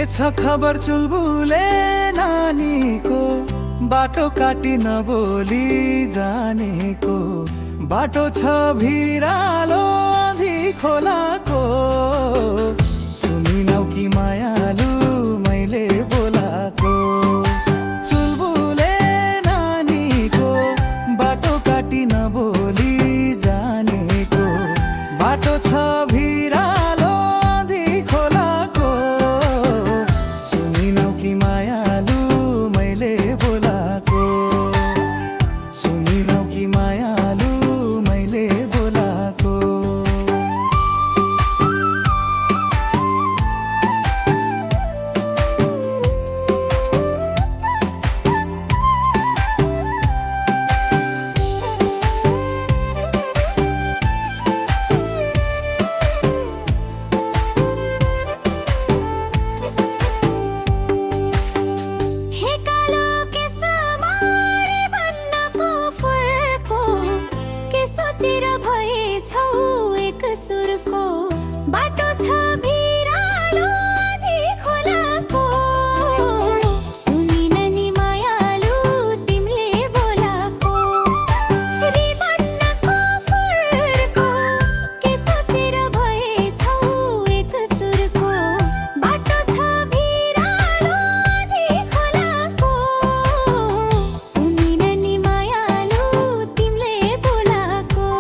छ खबर चुलबुले नानीको, बाटो काटी नबोली जानेको। बाटो छ भिरालो आँधी खोलाको, सुनिनौ कि मायालु मैले बोलाको। चुलबुले नानीको, बाटो काटी नबोली जानेको। बाटो छ भिरालो आँधी खोलाको, सुनिनौ कि मायालु मैले बोलाको। सुनिनौ कि मायालु मैले बोलाको। सुरको बाटो छ भिरालो आँधी खोलाको, सुनिन नि मायालु तिमीले बोलाको। रिबन्नको फुलको के सोचेर भएछौ एक सुरको, बाटो छ भिरालो आँधी खोलाको, सुनिन नि मायालु तिमीले बोलाको।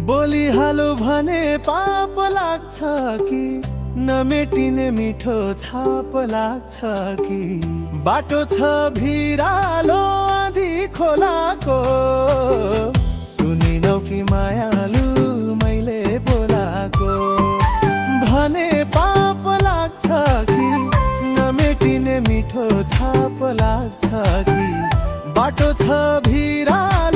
बोलिहालो भने पाप लाग्छ कि, नमेटिने मिठो छाप लाग्छ कि। बाटो छ भिरालो आँधी खोलाको, सुनिनौ कि मायालु मैले बोलाको। भने पाप लाग्छ कि, नमेटिने मिठो छाप लाग्छ कि। बाटो छ भिरालो